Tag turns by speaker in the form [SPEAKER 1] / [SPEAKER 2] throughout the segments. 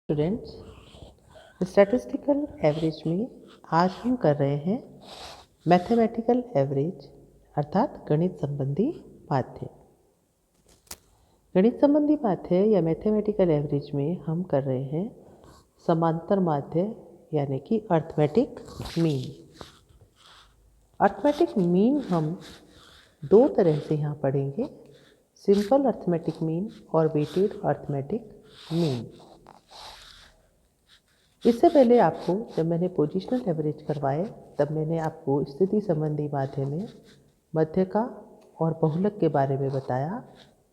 [SPEAKER 1] Students, statistical average में आज हम कर रहे हैं मैथमेटिकल एवरेज अर्थात गणित संबंधी माध्य। गणित संबंधी माध्य या मैथमेटिकल एवरेज में हम कर रहे हैं समांतर माध्य यानी कि अर्थमेटिक मीन। अर्थमेटिक मीन हम दो तरह से यहाँ पढ़ेंगे, सिंपल अर्थमेटिक मीन और वेटेड अर्थमेटिक मीन। इससे पहले आपको जब मैंने पोजिशनल एवरेज करवाए तब मैंने आपको स्थिति संबंधी माध्य में मध्य का और बहुलक के बारे में बताया,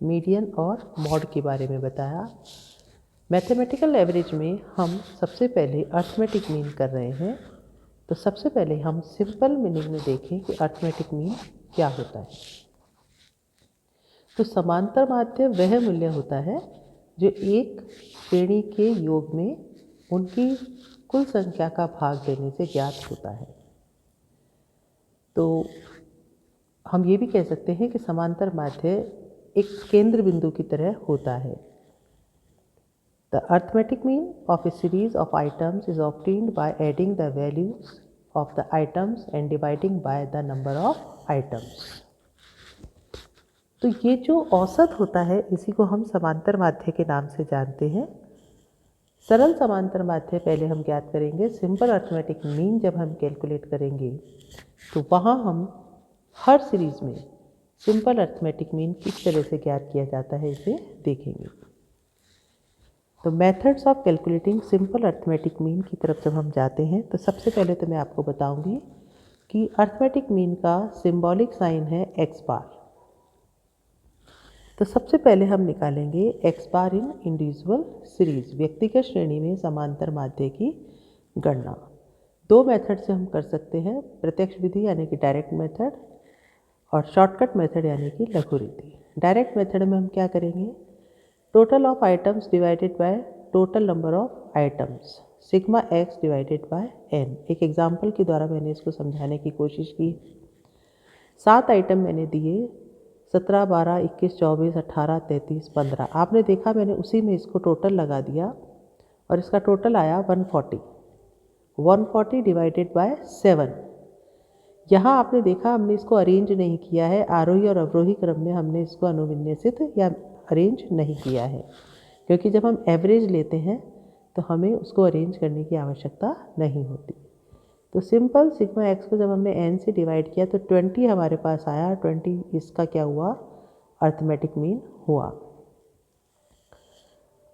[SPEAKER 1] मीडियन और मॉड के बारे में बताया। मैथमेटिकल एवरेज में हम सबसे पहले अर्थमेटिक मीन कर रहे हैं, तो सबसे पहले हम सिंपल मीनिंग में देखें कि अर्थमेटिक मीन क्या होता है। तो समांतर माध्य वह मूल्य होता है जो एक श्रेणी के योग में उनकी कुल संख्या का भाग देने से ज्ञात होता है। तो हम ये भी कह सकते हैं कि समांतर माध्य एक केंद्र बिंदु की तरह होता है। The arithmetic mean of A series of items is obtained by adding the values of the items and dividing by the number of items. तो ये जो औसत होता है इसी को हम समांतर माध्य के नाम से जानते हैं। सरल समांतर माध्य पहले हम ज्ञात करेंगे। सिंपल अर्थमेटिक मीन जब हम कैलकुलेट करेंगे तो वहाँ हम हर सीरीज में सिंपल अर्थमेटिक मीन किस तरह से ज्ञात किया जाता है इसे देखेंगे। तो methods of calculating simple arithmetic mean की तरफ जब हम जाते हैं तो सबसे पहले तो मैं आपको बताऊंगी कि अर्थमेटिक मीन का सिंबॉलिक साइन है एक्स बार। तो सबसे पहले हम निकालेंगे एक्स बार इन इंडिविजुअल सीरीज, व्यक्तिगत श्रेणी में समांतर माध्य की गणना। दो मेथड से हम कर सकते हैं, प्रत्यक्ष विधि यानी कि डायरेक्ट मेथड और शॉर्टकट मेथड यानी कि लघु रीति। डायरेक्ट मेथड में हम क्या करेंगे, total of items divided by total number of items, sigma X divided by N. एक एग्जाम्पल के द्वारा मैंने इसको समझाने की कोशिश की। 7 आइटम मैंने दिए, 17, 12, 21, 24, 18, 33, 15। आपने देखा मैंने उसी में इसको टोटल लगा दिया और इसका टोटल आया 140। 140 डिवाइडेड बाय 7। यहाँ आपने देखा हमने इसको अरेंज नहीं किया है, आरोही और अवरोही क्रम में हमने इसको अनुविन्यसित या अरेंज नहीं किया है, क्योंकि जब हम एवरेज लेते हैं तो हमें उसको अरेंज करने की आवश्यकता नहीं होती। तो सिंपल सिग्मा एक्स को जब हमने एन से डिवाइड किया तो 20 हमारे पास आया। 20 इसका क्या हुआ, अर्थमेटिक मीन हुआ।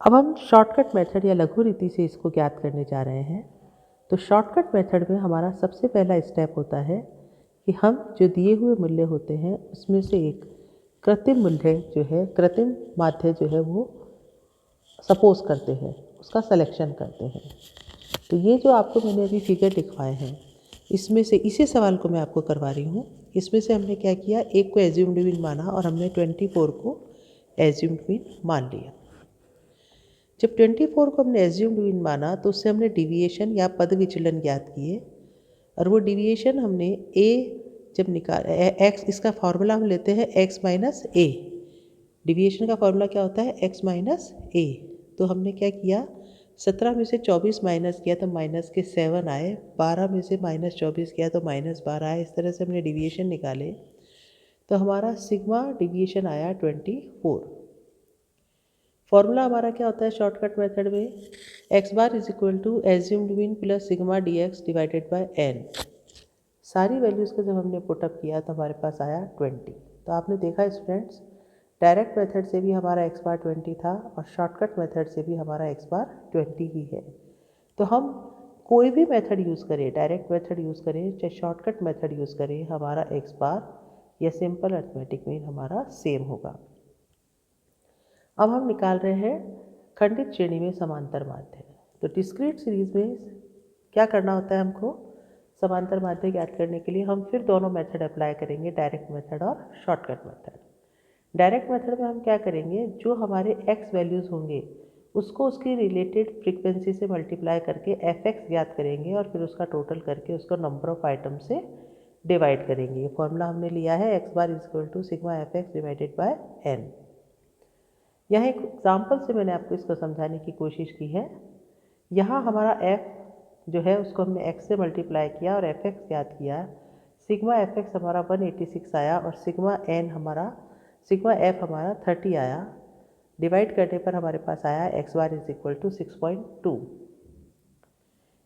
[SPEAKER 1] अब हम शॉर्टकट मेथड या लघु रीति से इसको ज्ञात करने जा रहे हैं। तो शॉर्टकट मेथड में हमारा सबसे पहला स्टेप होता है कि हम जो दिए हुए मूल्य होते हैं उसमें से एक कृत्रिम मूल्य जो है, कृत्रिम माध्य जो है वो सपोज करते हैं, उसका सिलेक्शन करते हैं। तो ये जो आपको मैंने अभी फिगर लिखवाए हैं इसमें से इसी सवाल को मैं आपको करवा रही हूँ। इसमें से हमने क्या किया, एक को एज्यूम्ड मीन माना और हमने 24 को एज्यूम्ड मीन मान लिया। जब 24 को हमने एज्यूम्ड मीन माना तो उससे हमने डिविएशन या पद विचलन ज्ञात किए और वो डिविएशन हमने ए जब निकाल एक्स, इसका फॉर्मूला हम लेते हैं एक्स माइनस ए। डिविएशन का फॉर्मूला क्या होता है, एक्स माइनस ए। तो हमने क्या किया, 17 में से 24 माइनस किया तो माइनस के 7 आए, 12 में से माइनस 24 किया तो माइनस 12 आए। इस तरह से हमने डिविएशन निकाले तो हमारा सिग्मा डिविएशन आया 24। फॉर्मूला हमारा क्या होता है शॉर्टकट मेथड में, X bar is equal to assumed mean plus sigma D X divided by N. सारी वैल्यूज़ को जब हमने पुटअप किया तो हमारे पास आया 20। तो आपने देखा स्टूडेंट्स, डायरेक्ट मेथड से भी हमारा एक्स बार 20 था और शॉर्टकट मेथड से भी हमारा एक्स बार 20 ही है। तो हम कोई भी मेथड यूज़ करें, डायरेक्ट मेथड यूज़ करें चाहे शॉर्टकट मेथड यूज़ करें, हमारा एक्स बार या सिंपल अर्थमेटिक मीन हमारा सेम होगा। अब हम निकाल रहे हैं खंडित श्रेणी में समांतर माध्य। तो डिस्क्रीट सीरीज में क्या करना होता है, हमको समांतर माध्य ज्ञात करने के लिए हम फिर दोनों मेथड अप्लाई करेंगे, डायरेक्ट मेथड और शॉर्टकट मेथड। डायरेक्ट मेथड में हम क्या करेंगे, जो हमारे x वैल्यूज़ होंगे उसको उसकी रिलेटेड फ्रीक्वेंसी से मल्टीप्लाई करके fx ज्ञात करेंगे और फिर उसका टोटल करके उसको नंबर ऑफ आइटम से डिवाइड करेंगे। ये फॉर्मूला हमने लिया है X bar is equal to sigma fx divided by n। यहाँ एक एग्जाम्पल से मैंने आपको इसको समझाने की कोशिश की है। यहाँ हमारा f जो है उसको हमने x से मल्टीप्लाई किया और fx ज्ञात किया। सिग्मा fx हमारा 186 आया और सिग्मा f हमारा 30 आया। डिवाइड करने पर हमारे पास आया x bar is equal to 6.2।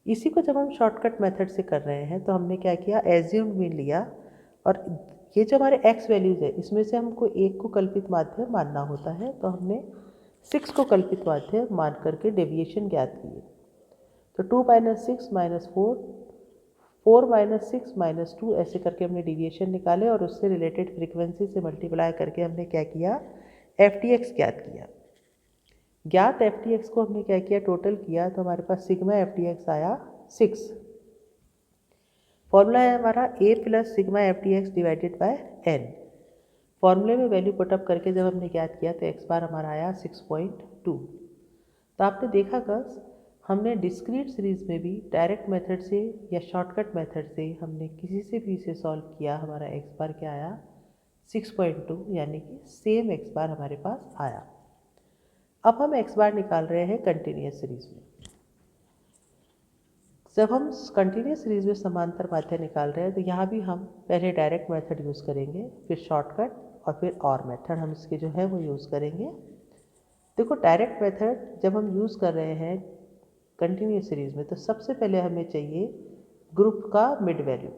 [SPEAKER 1] इसी को जब हम शॉर्टकट मेथड से कर रहे हैं तो हमने क्या किया, एज्यूम्ड मीन लिया और ये जो हमारे x वैल्यूज़ है इसमें से हमको एक को कल्पित माध्य मानना होता है, तो हमने 6 को कल्पित माध्य मान करके डेविएशन ज्ञात किए। तो 2 - 6 - 4, 4 - 6 - 2 ऐसे करके हमने डेविएशन निकाले और उससे रिलेटेड फ्रीक्वेंसी से मल्टीप्लाई करके हमने क्या किया, FTX ज्ञात किया। ज्ञात FTX को हमने क्या किया, टोटल किया, तो हमारे पास सिग्मा FTX आया 6। फॉर्मूला है हमारा A + sigma FTX divided by n। फॉर्मूले में वैल्यू पुटअप करके जब हमने ज्ञात किया तो x बार हमारा आया 6.2। तो आपने देखा गर्ल्स, हमने डिस्क्रीट सीरीज में भी डायरेक्ट मेथड से या शॉर्टकट मेथड से हमने किसी से भी इसे सॉल्व किया, हमारा x बार क्या आया 6.2, यानी कि सेम x बार हमारे पास आया। अब हम x बार निकाल रहे हैं कंटिन्यूस सीरीज में। जब हम कंटिन्यूस सीरीज में समांतर माध्य निकाल रहे हैं तो यहाँ भी हम पहले डायरेक्ट मेथड यूज़ करेंगे, फिर शॉर्टकट और फिर और मेथड हम इसके जो है वो यूज़ करेंगे। देखो, डायरेक्ट मेथड जब हम यूज़ कर रहे हैं कंटिन्यूस सीरीज में तो सबसे पहले हमें चाहिए ग्रुप का मिड वैल्यू।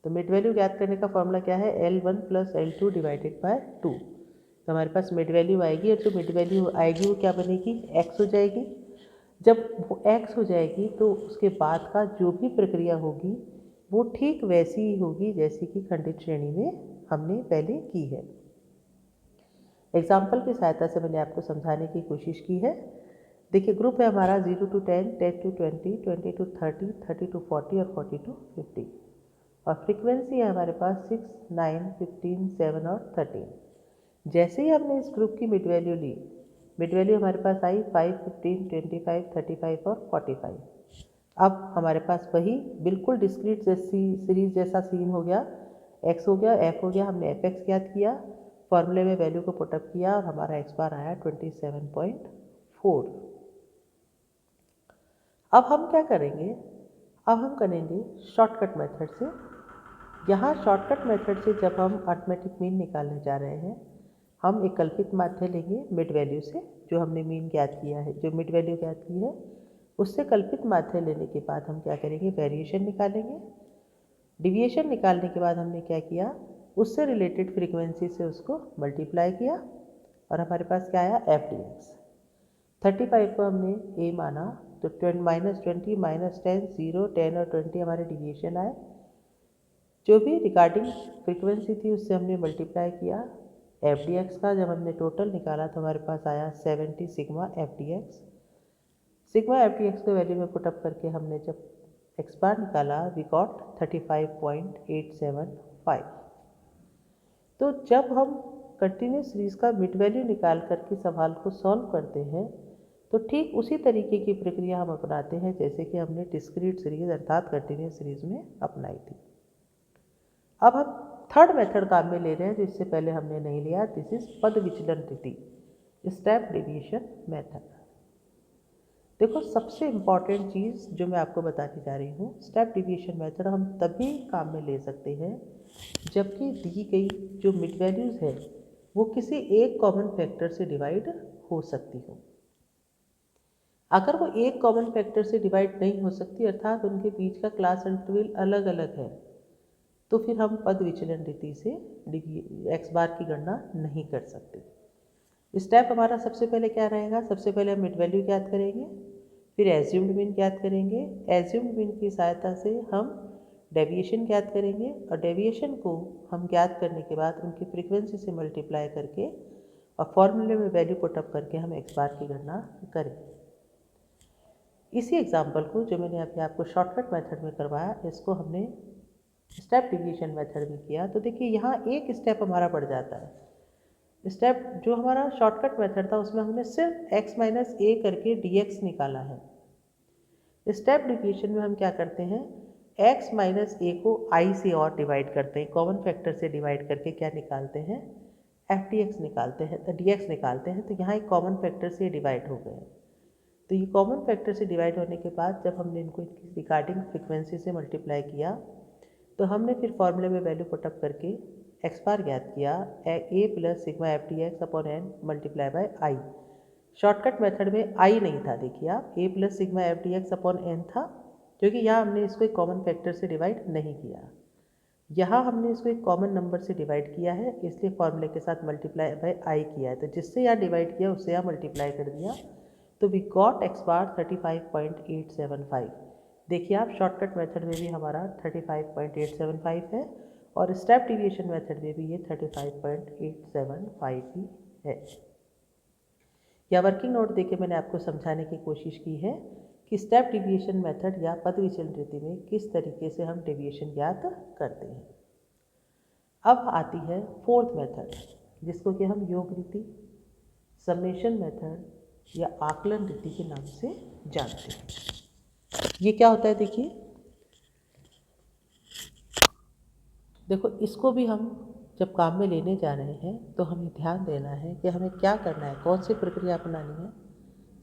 [SPEAKER 1] तो मिड वैल्यू ज्ञात करने का फॉर्मूला क्या है, L1 + L2 डिवाइडेड बाय 2। तो हमारे पास मिड वैल्यू आएगी और जो मिड वैल्यू आएगी वो क्या बनेगी, x हो जाएगी। जब वो x हो जाएगी तो उसके बाद का जो भी प्रक्रिया होगी वो ठीक वैसी ही होगी जैसी कि खंडित श्रेणी में हमने पहले की है। एग्जाम्पल की सहायता से मैंने आपको समझाने की कोशिश की है। देखिए, ग्रुप है हमारा 0 to 10, 10 to 20, 20 to 30, 30 to 40 और 40 to 50। और फ्रीक्वेंसी है हमारे पास 6, 9, 15, 7 और 13। जैसे ही हमने इस ग्रुप की मिड वैल्यू ली, मिड वैल्यू हमारे पास आई 5, 15, 25, 35 और 45। अब हमारे पास वही बिल्कुल डिस्क्रीट जैसी सीरीज जैसा सीन हो गया, x हो गया, f हो गया, हमने fx ज्ञात किया, फॉर्मूले में वैल्यू को पुटअप किया और हमारा x बार आया 27.4। अब हम क्या करेंगे, अब हम करेंगे शॉर्टकट मेथड से। यहाँ शॉर्टकट मेथड से जब हम अरिथमेटिक मीन निकालने जा रहे हैं, हम एक कल्पित माध्य लेंगे मिड वैल्यू से, जो हमने मीन ज्ञात किया है, जो मिड वैल्यू ज्ञात की है उससे कल्पित माध्य लेने के बाद हम क्या करेंगे, वेरिएशन निकालेंगे। डिविएशन निकालने के बाद हमने क्या किया, उससे रिलेटेड फ्रीक्वेंसी से उसको मल्टीप्लाई किया और हमारे पास क्या आया, FTX। 35 को हमने A माना तो -20, -10, 0, 10 और 20 हमारे डिविएशन आए। जो भी रिगार्डिंग फ्रीक्वेंसी थी उससे हमने मल्टीप्लाई किया FTX का। जब हमने टोटल निकाला तो हमारे पास आया 70 सिग्मा FTX। सिग्मा FTX को वैल्यू में पुटअप करके हमने जब x बार निकाला, वी गॉट 35.875। तो जब हम कंटिन्यूस सीरीज का मिड वैल्यू निकाल करके सवाल को सॉल्व करते हैं तो ठीक उसी तरीके की प्रक्रिया हम अपनाते हैं जैसे कि हमने डिस्क्रीट सीरीज अर्थात कंटिन्यूस सीरीज में अपनाई थी। अब हम थर्ड मेथड काम में ले रहे हैं जो इससे पहले हमने नहीं लिया। दिस इज पद विचलन रीति, स्टेप डेविएशन मेथड। देखो, सबसे इम्पॉर्टेंट चीज़ जो मैं आपको बताने जा रही हूँ, स्टेप डेविएशन मेथड हम तभी काम में ले सकते हैं जबकि दी गई जो मिड वैल्यूज़ है वो किसी एक कॉमन फैक्टर से डिवाइड हो सकती हो। अगर वो एक कॉमन फैक्टर से डिवाइड नहीं हो सकती अर्थात उनके बीच का क्लास इंटरवल अलग अलग है, तो फिर हम पद विचलन रीति से x बार की गणना नहीं कर सकते। स्टेप हमारा सबसे पहले क्या रहेगा, सबसे पहले हम मिड वैल्यू ज्ञात करेंगे, फिर एज्यूम्ड मीन ज्ञात करेंगे। एज्यूम्ड मीन की सहायता से हम डेविएशन ज्ञात करेंगे और डेविएशन को हम ज्ञात करने के बाद उनकी फ्रीक्वेंसी से मल्टीप्लाई करके और फॉर्मूले में वैल्यू पुटअप करके हम x बार की गणना करेंगे। इसी एग्जाम्पल को जो मैंने अभी आपको शॉर्टकट मेथड में करवाया, इसको हमने स्टेप डेविएशन मेथड में किया। तो देखिए, यहाँ एक स्टेप हमारा बढ़ जाता है। स्टेप जो हमारा शॉर्टकट मेथड था उसमें हमने सिर्फ x - a करके dx निकाला है। स्टेप डेविएशन में हम क्या करते हैं, x - a को i से और डिवाइड करते हैं, कॉमन फैक्टर से डिवाइड करके क्या निकालते हैं, FTX निकालते हैं, तो dx निकालते हैं। तो यहाँ एक कॉमन फैक्टर से डिवाइड हो गए। तो ये कॉमन फैक्टर से डिवाइड होने के बाद जब हमने इनको इनकी रिगार्डिंग फ्रिक्वेंसी से मल्टीप्लाई किया तो हमने फिर फॉर्मूले में वैल्यू पुटअप करके एक्स बार ज्ञात किया A plus sigma F D X upon N multiply by I. Shortcut method में आई नहीं था, देखिए आप, A plus sigma F D X upon N था, क्योंकि यहाँ हमने इसको एक कॉमन फैक्टर से डिवाइड नहीं किया। यहाँ हमने इसको एक कॉमन नंबर से डिवाइड किया है, इसलिए फॉर्मूले के साथ मल्टीप्लाई बाय आई किया है। तो जिससे यहाँ डिवाइड किया उससे यहाँ मल्टीप्लाई कर दिया, तो वी गॉट एक्स बार 35.875। देखिए आप, शॉर्टकट मेथड में भी हमारा 35.875 है और स्टेप डिविएशन मेथड में भी ये 35.875 ही है। या वर्किंग नोट देके मैंने आपको समझाने की कोशिश की है कि स्टेप डिविएशन मेथड या पद विचलन रीति में किस तरीके से हम डेविएशन ज्ञात करते हैं। अब आती है फोर्थ मेथड, जिसको कि हम योग रीति, समेशन मेथड या आकलन रीति के नाम से जानते हैं। ये क्या होता है, देखिए, देखो इसको भी हम जब काम में लेने जा रहे हैं तो हमें ध्यान देना है कि हमें क्या करना है, कौन सी प्रक्रिया अपनानी है।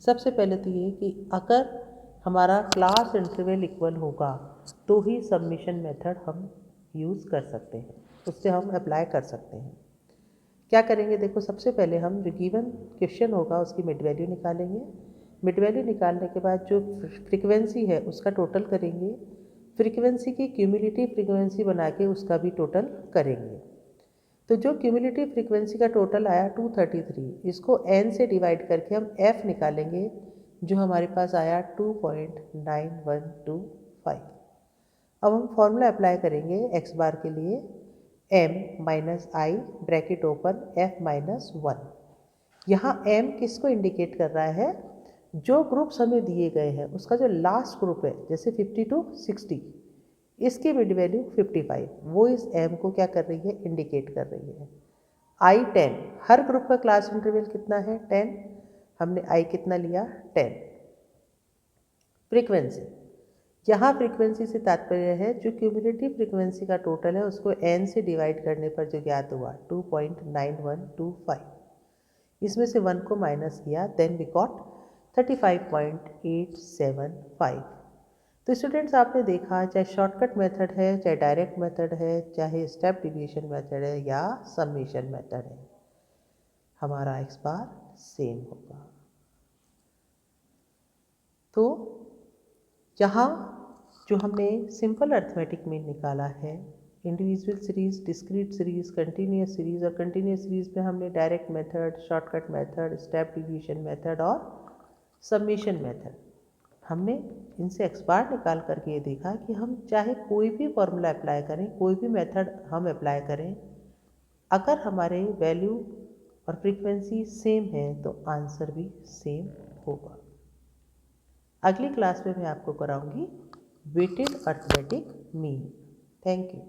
[SPEAKER 1] सबसे पहले तो ये कि अगर हमारा क्लास इंटरवल इक्वल होगा तो ही सबमिशन मेथड हम यूज़ कर सकते हैं, उससे हम अप्लाई कर सकते हैं। क्या करेंगे, देखो सबसे पहले हम जो गिवन क्वेश्चन होगा उसकी मिड वैल्यू निकालेंगे। मिड वैल्यू निकालने के बाद जो फ्रीक्वेंसी है उसका टोटल करेंगे, फ्रीक्वेंसी की क्यूमुलेटिव फ्रीक्वेंसी बना के उसका भी टोटल करेंगे। तो जो क्यूमुलेटिव फ्रीक्वेंसी का टोटल आया 233, इसको n से डिवाइड करके हम f निकालेंगे, जो हमारे पास आया 2.9125। अब हम फॉर्मूला अप्लाई करेंगे x बार के लिए, m माइनस आई ब्रैकेट ओपन f माइनस 1। यहाँ m किसको इंडिकेट कर रहा है, जो ग्रुप्स हमें दिए गए हैं उसका जो लास्ट ग्रुप है, जैसे 50 to 60, इसकी मिड वैल्यू 55, वो इस m को क्या कर रही है, इंडिकेट कर रही है। i 10, हर ग्रुप का क्लास इंटरवल कितना है, 10, हमने i कितना लिया, 10। फ्रीक्वेंसी, यहाँ फ्रीक्वेंसी से तात्पर्य है जो क्यूमुलेटिव फ्रीक्वेंसी का टोटल है उसको n से डिवाइड करने पर जो ज्ञात हुआ 2.9125, इसमें से 1 को माइनस किया, देन वी गॉट 35.875। तो स्टूडेंट्स आपने देखा, चाहे शॉर्टकट मेथड है, चाहे डायरेक्ट मेथड है, चाहे स्टेप डिवीजन मेथड है या समेशन मेथड है, हमारा एक्स बार सेम होगा। तो यहाँ जो हमने सिंपल अर्थमेटिक मीन निकाला है, individual series, discrete series, continuous series, और कंटिन्यूस सीरीज में हमने direct method, shortcut method, step division method और समेशन मेथड, हमने इनसे एक्स बार निकाल करके ये देखा कि हम चाहे कोई भी फॉर्मूला अप्लाई करें, कोई भी मेथड हम अप्लाई करें, अगर हमारे वैल्यू और फ्रीक्वेंसी सेम है तो आंसर भी सेम होगा। अगली क्लास में मैं आपको कराऊंगी weighted arithmetic mean. Thank you.